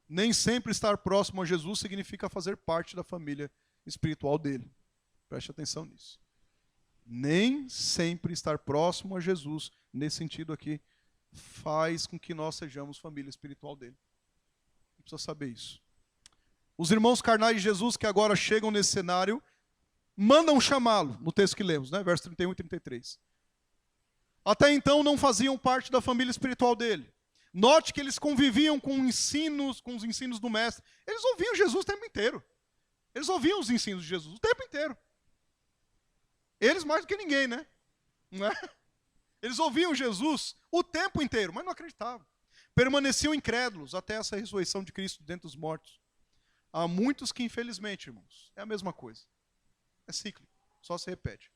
Nem sempre estar próximo a Jesus significa fazer parte da família espiritual dele. Preste atenção nisso. Nem sempre estar próximo a Jesus, nesse sentido aqui, faz com que nós sejamos família espiritual dele. Precisa saber isso. Os irmãos carnais de Jesus que agora chegam nesse cenário, mandam chamá-lo, no texto que lemos, né? Verso 31 e 33. Até então não faziam parte da família espiritual dele. Note que eles conviviam com os ensinos do mestre. Eles ouviam Jesus o tempo inteiro. Eles ouviam os ensinos de Jesus o tempo inteiro. Eles mais do que ninguém, né? Não é? Eles ouviam Jesus o tempo inteiro, mas não acreditavam. Permaneciam incrédulos até essa ressurreição de Cristo dentre os mortos. Há muitos que, infelizmente, irmãos, é a mesma coisa. É cíclico, só se repete.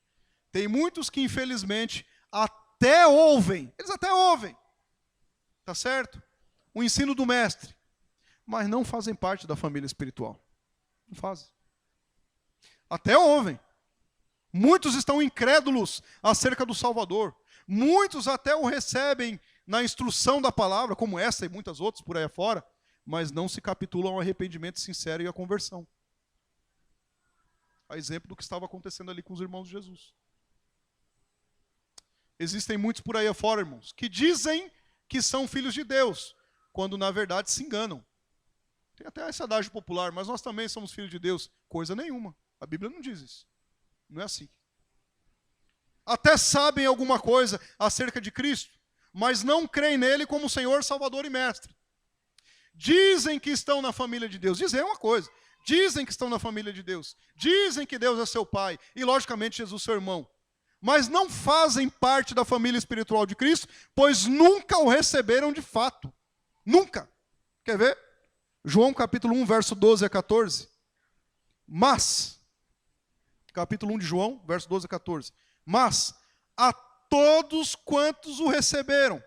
Tem muitos que, infelizmente, até ouvem. Eles até ouvem. Tá certo? O ensino do mestre. mas não fazem parte da família espiritual. Não fazem. Até ouvem. Muitos estão incrédulos acerca do Salvador. Muitos até o recebem na instrução da palavra, como essa e muitas outras por aí afora, mas não se capitulam ao arrependimento sincero e à conversão. A exemplo do que estava acontecendo ali com os irmãos de Jesus. Existem muitos por aí afora, irmãos, que dizem que são filhos de Deus, quando na verdade se enganam. Tem até esse adágio popular, mas nós também somos filhos de Deus. Coisa nenhuma. A Bíblia não diz isso. Não é assim. Até sabem alguma coisa acerca de Cristo, mas não creem nele como Senhor, Salvador e Mestre. Dizem que estão na família de Deus. Dizem uma coisa. Dizem que estão na família de Deus. Dizem que Deus é seu pai e, logicamente, Jesus seu irmão. Mas não fazem parte da família espiritual de Cristo, pois nunca o receberam de fato. Nunca. Quer ver? João capítulo 1, verso 12 a 14. Mas, capítulo 1 de João, verso 12 a 14. Mas a todos quantos o receberam,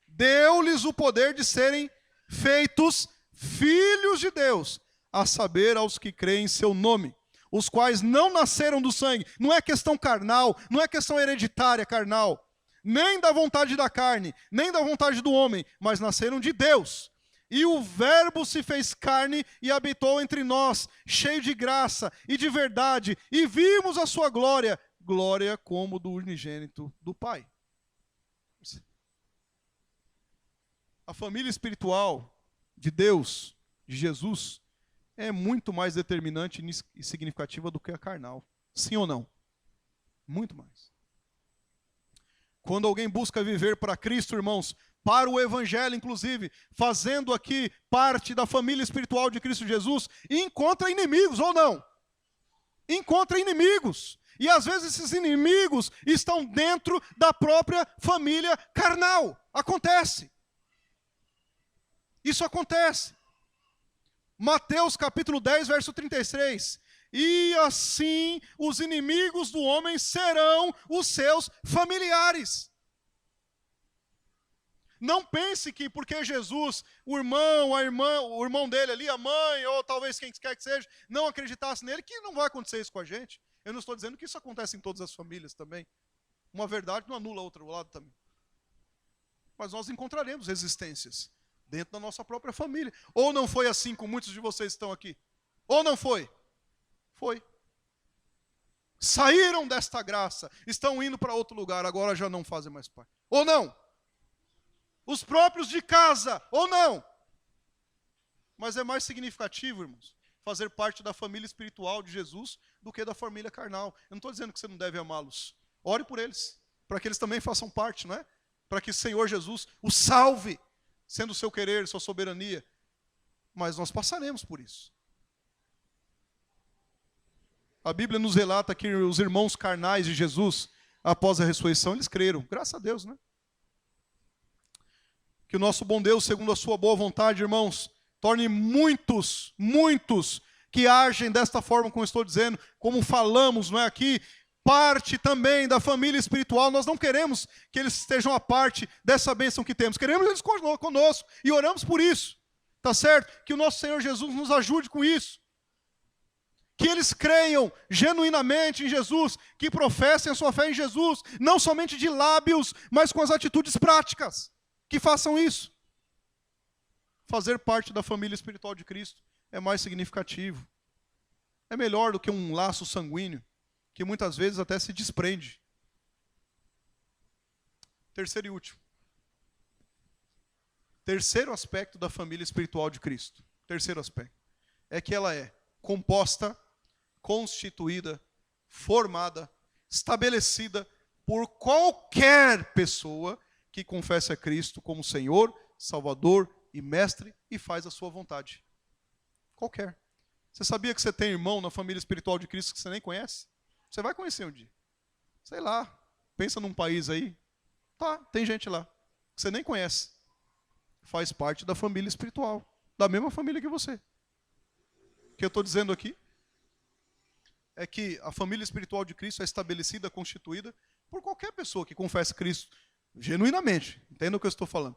deu-lhes o poder de serem feitos filhos de Deus, a saber, aos que creem em seu nome, os quais não nasceram do sangue. Não é questão carnal, não é questão hereditária carnal, nem da vontade da carne, nem da vontade do homem, mas nasceram de Deus. E o Verbo se fez carne e habitou entre nós, cheio de graça e de verdade, e vimos a sua glória, glória como do unigênito do Pai. A família espiritual de Deus, de Jesus, é muito mais determinante e significativa do que a carnal. Sim ou não? Muito mais. Quando alguém busca viver para Cristo, irmãos, para o Evangelho, inclusive, fazendo aqui parte da família espiritual de Cristo Jesus, encontra inimigos ou não? Encontra inimigos. E às vezes esses inimigos estão dentro da própria família carnal. Acontece. Isso acontece. Mateus capítulo 10, verso 33. E assim os inimigos do homem serão os seus familiares. Não pense que porque Jesus, o irmão, a irmã, o irmão dele ali, a mãe, ou talvez quem quer que seja, não acreditasse nele, que não vai acontecer isso com a gente. Eu não estou dizendo que isso acontece em todas as famílias também. Uma verdade não anula a outro lado também. Mas nós encontraremos resistências dentro da nossa própria família. Ou não foi assim com muitos de vocês que estão aqui? Ou não foi? Foi. Saíram desta graça, estão indo para outro lugar, agora já não fazem mais parte. Ou não? Os próprios de casa, ou não? Mas é mais significativo, irmãos, fazer parte da família espiritual de Jesus do que da família carnal. Eu não estou dizendo que você não deve amá-los. Ore por eles, para que eles também façam parte, não é? Para que o Senhor Jesus os salve, sendo o seu querer, sua soberania. Mas nós passaremos por isso. A Bíblia nos relata que os irmãos carnais de Jesus, após a ressurreição, eles creram. Graças a Deus, né? Que o nosso bom Deus, segundo a sua boa vontade, irmãos, torne muitos que agem desta forma como eu estou dizendo, como falamos, não é aqui, parte também da família espiritual. Nós não queremos que eles estejam a parte dessa bênção que temos. Queremos eles conosco e oramos por isso. Tá certo? Que o nosso Senhor Jesus nos ajude com isso. Que eles creiam genuinamente em Jesus, que professem a sua fé em Jesus, não somente de lábios, mas com as atitudes práticas. Que façam isso. Fazer parte da família espiritual de Cristo é mais significativo. É melhor do que um laço sanguíneo, que muitas vezes até se desprende. Terceiro e último. Terceiro aspecto da família espiritual de Cristo. Terceiro aspecto. É que ela é composta, constituída, formada, estabelecida por qualquer pessoa que confesse a Cristo como Senhor, Salvador e Mestre e faz a sua vontade. Qualquer. Você sabia que você tem irmão na família espiritual de Cristo que você nem conhece? Você vai conhecer um dia. Sei lá, pensa num país aí. Tá, tem gente lá que você nem conhece. Faz parte da família espiritual, da mesma família que você. O que eu estou dizendo aqui é que a família espiritual de Cristo é estabelecida, constituída por qualquer pessoa que confesse Cristo genuinamente. Entenda o que eu estou falando.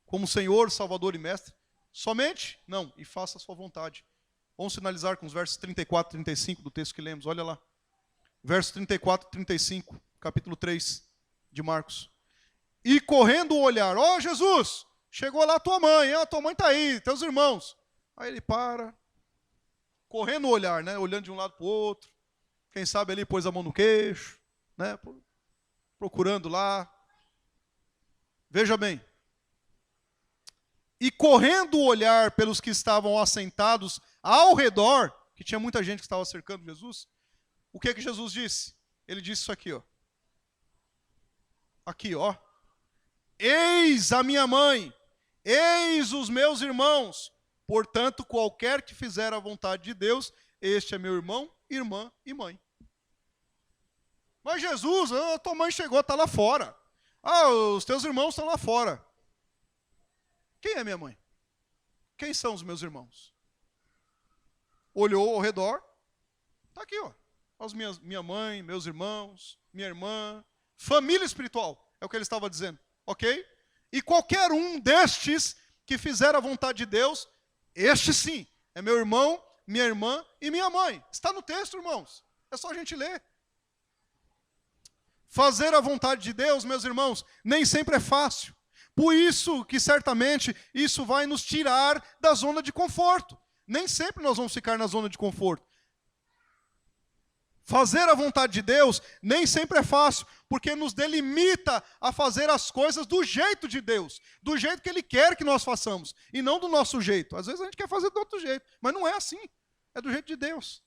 Como Senhor, Salvador e Mestre, Somente? Não, e faça a sua vontade. Vamos finalizar com os versos 34 e 35 do texto que lemos, olha lá. Versos 34 e 35, capítulo 3 de Marcos. E correndo o olhar, ó Jesus, chegou lá tua mãe está aí, teus irmãos. Aí ele para, correndo o olhar, né? Olhando de um lado para o outro. Quem sabe ali pôs a mão no queixo, né? Procurando lá. Veja bem. E correndo o olhar pelos que estavam assentados ao redor, que tinha muita gente que estava cercando Jesus, o que que Jesus disse? Ele disse isso aqui, ó. Aqui, ó. Eis a minha mãe, eis os meus irmãos. Portanto, qualquer que fizer a vontade de Deus, este é meu irmão, irmã e mãe. Mas Jesus, a tua mãe chegou, está lá fora. Ah, os teus irmãos estão lá fora. Quem é minha mãe? Quem são os meus irmãos? Olhou ao redor, está aqui, ó. Minha mãe, meus irmãos, minha irmã, família espiritual, é o que ele estava dizendo, ok? E qualquer um destes que fizer a vontade de Deus, este sim, é meu irmão, minha irmã e minha mãe. Está no texto, irmãos, é só a gente ler. Fazer a vontade de Deus, meus irmãos, nem sempre é fácil. Por isso que certamente isso vai nos tirar da zona de conforto. Nem sempre nós vamos ficar na zona de conforto. Fazer a vontade de Deus nem sempre é fácil, porque nos delimita a fazer as coisas do jeito de Deus, do jeito que Ele quer que nós façamos, e não do nosso jeito. Às vezes a gente quer fazer do outro jeito, mas não é assim, é do jeito de Deus.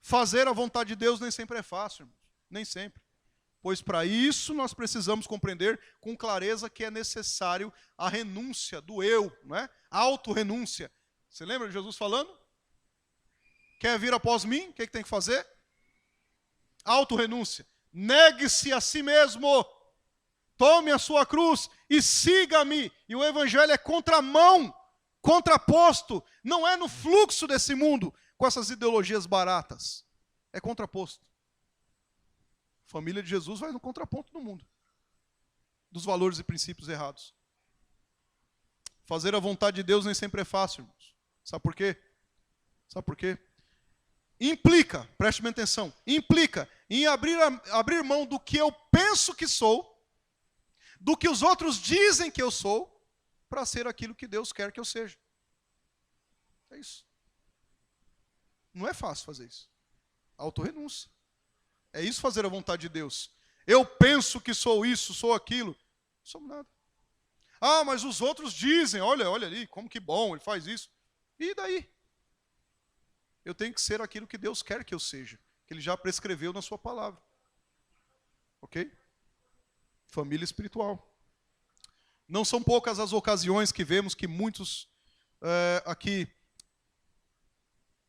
Fazer a vontade de Deus nem sempre é fácil, irmãos, nem sempre. Pois para isso nós precisamos compreender com clareza que é necessário a renúncia do eu, não é? A autorrenúncia. Você lembra de Jesus falando? Quer vir após mim? O que tem que fazer? Autorrenúncia. Negue-se a si mesmo. Tome a sua cruz e siga-me. E o evangelho é contramão, contraposto. Não é no fluxo desse mundo com essas ideologias baratas. É contraposto. A família de Jesus vai no contraponto do mundo, dos valores e princípios errados. Fazer a vontade de Deus nem sempre é fácil, irmãos. Sabe por quê? Sabe por quê? Implica, preste bem atenção, implica em abrir mão do que eu penso que sou, do que os outros dizem que eu sou, para ser aquilo que Deus quer que eu seja. É isso. Não é fácil fazer isso. Autorrenúncia. É isso fazer a vontade de Deus. Eu penso que sou isso, sou aquilo. Não sou nada. Ah, mas os outros dizem, olha ali, como que bom, ele faz isso. E daí? Eu tenho que ser aquilo que Deus quer que eu seja, que Ele já prescreveu na sua palavra. Ok? Família espiritual. Não são poucas as ocasiões que vemos que muitos aqui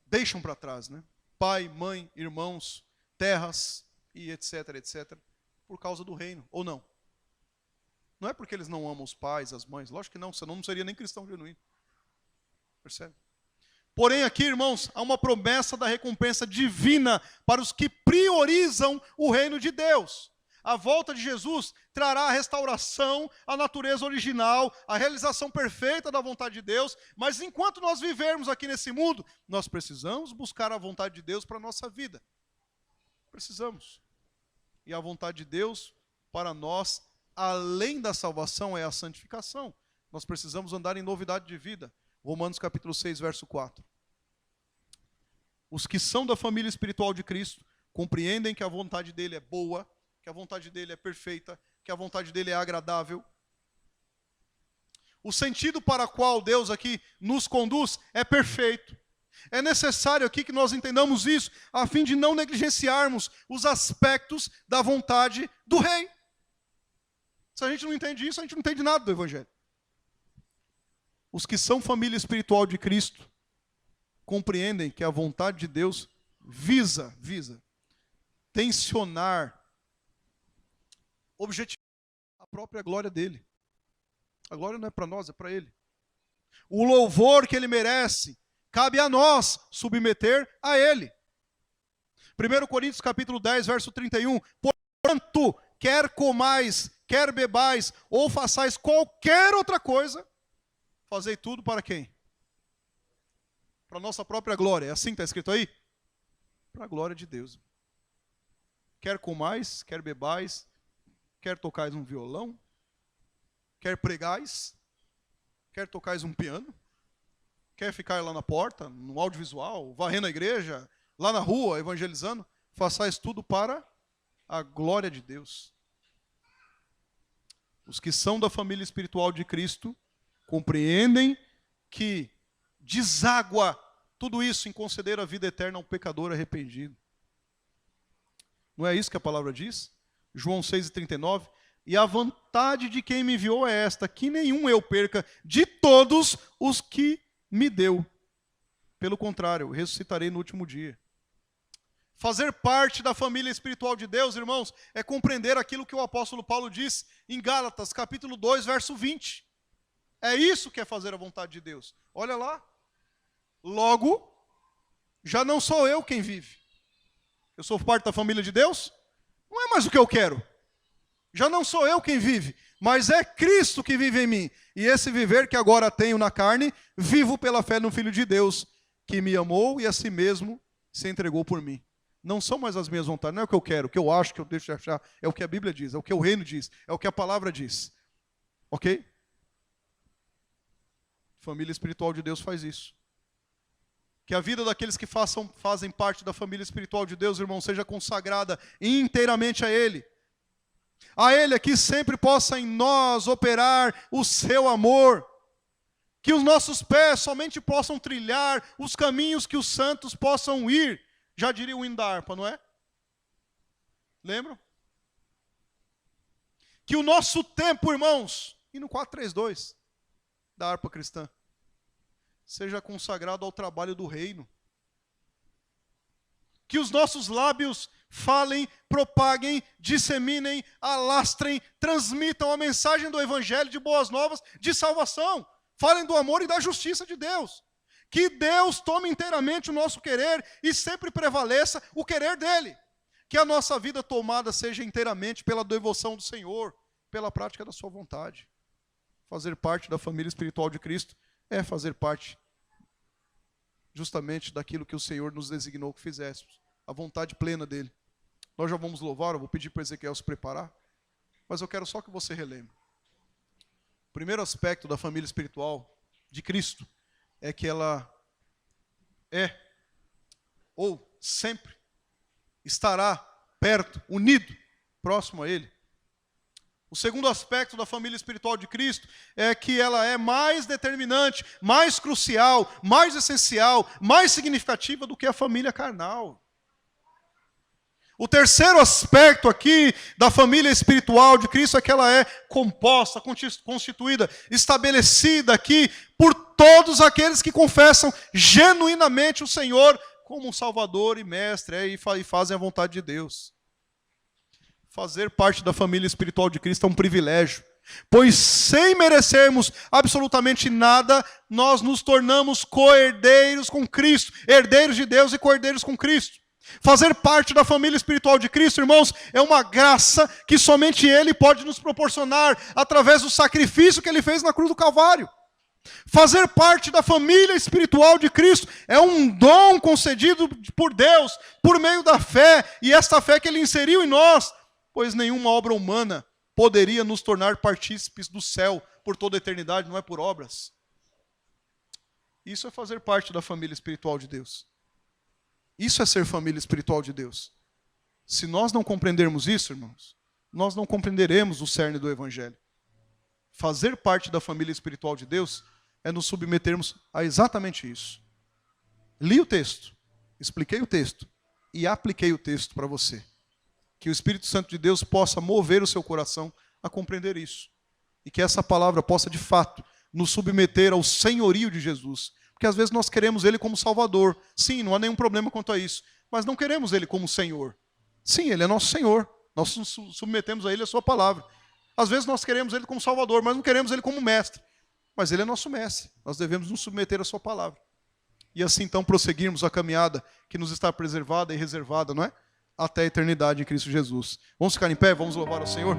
deixam para trás, né? Pai, mãe, irmãos, terras e etc, etc, por causa do reino, ou não? Não é porque eles não amam os pais, as mães, lógico que não, senão não seria nem cristão genuíno. Percebe? Porém aqui, irmãos, há uma promessa da recompensa divina para os que priorizam o reino de Deus. A volta de Jesus trará a restauração à natureza original, a realização perfeita da vontade de Deus, mas enquanto nós vivermos aqui nesse mundo, nós precisamos buscar a vontade de Deus para a nossa vida. Precisamos. E a vontade de Deus para nós, além da salvação, é a santificação. Nós precisamos andar em novidade de vida. Romanos capítulo 6, verso 4. Os que são da família espiritual de Cristo compreendem que a vontade dele é boa, que a vontade dele é perfeita, que a vontade dele é agradável. O sentido para o qual Deus aqui nos conduz é perfeito. É necessário aqui que nós entendamos isso, a fim de não negligenciarmos os aspectos da vontade do rei. Se a gente não entende isso, a gente não entende nada do evangelho. Os que são família espiritual de Cristo compreendem que a vontade de Deus visa tensionar, objetivar a própria glória dele. A glória não é para nós, é para ele. O louvor que ele merece, cabe a nós submeter a ele. 1 Coríntios capítulo 10, verso 31. Portanto, quer comais, quer bebais, ou façais qualquer outra coisa, Fazei tudo para quem? Para a nossa própria glória. É assim que está escrito aí? Para a glória de Deus. Quer comais, quer bebais, quer tocais um violão, quer pregais, quer tocais um piano, quer ficar lá na porta, no audiovisual, varrendo a igreja, lá na rua, evangelizando, façais tudo para a glória de Deus. Os que são da família espiritual de Cristo compreendem que deságua tudo isso em conceder a vida eterna ao pecador arrependido. Não é isso que a palavra diz? João 6,39. E a vontade de quem me enviou é esta, que nenhum eu perca de todos os que me deu. Pelo contrário, eu ressuscitarei no último dia. Fazer parte da família espiritual de Deus, irmãos, é compreender aquilo que o apóstolo Paulo diz em Gálatas, capítulo 2, verso 20. É isso que é fazer a vontade de Deus. Olha lá. Logo, já não sou eu quem vive. Eu sou parte da família de Deus? Não é mais o que eu quero. Já não sou eu quem vive, mas é Cristo que vive em mim. E esse viver que agora tenho na carne, vivo pela fé no Filho de Deus, que me amou e a si mesmo se entregou por mim. Não são mais as minhas vontades, não é o que eu quero, o que eu acho, o que eu deixo de achar, é o que a Bíblia diz, é o que o reino diz, é o que a palavra diz. Ok? Família espiritual de Deus faz isso. Que a vida daqueles que fazem parte da família espiritual de Deus, irmão, seja consagrada inteiramente a Ele. A Ele aqui sempre possa em nós operar o seu amor. Que os nossos pés somente possam trilhar os caminhos que os santos possam ir. Já diria o hino da harpa, não é? Lembram? Que o nosso tempo, irmãos, e no 432 da harpa cristã, seja consagrado ao trabalho do reino. Que os nossos lábios falem, propaguem, disseminem, alastrem, transmitam a mensagem do evangelho de boas novas, de salvação. Falem do amor e da justiça de Deus. Que Deus tome inteiramente o nosso querer e sempre prevaleça o querer dele. Que a nossa vida tomada seja inteiramente pela devoção do Senhor, pela prática da sua vontade. Fazer parte da família espiritual de Cristo é fazer parte justamente daquilo que o Senhor nos designou que fizéssemos, a vontade plena dele. Nós já vamos louvar, eu vou pedir para Ezequiel se preparar, mas eu quero só que você relembre. O primeiro aspecto da família espiritual de Cristo é que ela é, ou sempre, estará perto, unido, próximo a Ele. O segundo aspecto da família espiritual de Cristo é que ela é mais determinante, mais crucial, mais essencial, mais significativa do que a família carnal. O terceiro aspecto aqui da família espiritual de Cristo é que ela é composta, constituída, estabelecida aqui por todos aqueles que confessam genuinamente o Senhor como um Salvador e Mestre e fazem a vontade de Deus. Fazer parte da família espiritual de Cristo é um privilégio, pois sem merecermos absolutamente nada, nós nos tornamos co-herdeiros com Cristo, herdeiros de Deus e co-herdeiros com Cristo. Fazer parte da família espiritual de Cristo, irmãos, é uma graça que somente Ele pode nos proporcionar através do sacrifício que Ele fez na cruz do Calvário. Fazer parte da família espiritual de Cristo é um dom concedido por Deus, por meio da fé, e esta fé que Ele inseriu em nós, pois nenhuma obra humana poderia nos tornar partícipes do céu por toda a eternidade, não é por obras. Isso é fazer parte da família espiritual de Deus. Isso é ser família espiritual de Deus. Se nós não compreendermos isso, irmãos, nós não compreenderemos o cerne do Evangelho. Fazer parte da família espiritual de Deus é nos submetermos a exatamente isso. Li o texto, expliquei o texto e apliquei o texto para você. Que o Espírito Santo de Deus possa mover o seu coração a compreender isso. E que essa palavra possa, de fato, nos submeter ao senhorio de Jesus. Porque às vezes nós queremos Ele como Salvador. Sim, não há nenhum problema quanto a isso. Mas não queremos Ele como Senhor. Sim, Ele é nosso Senhor. Nós nos submetemos a Ele a sua palavra. Às vezes nós queremos Ele como Salvador, mas não queremos Ele como Mestre. Mas Ele é nosso Mestre. Nós devemos nos submeter à sua palavra. E assim então prosseguirmos a caminhada que nos está preservada e reservada, não é? Até a eternidade em Cristo Jesus. Vamos ficar em pé? Vamos louvar ao Senhor?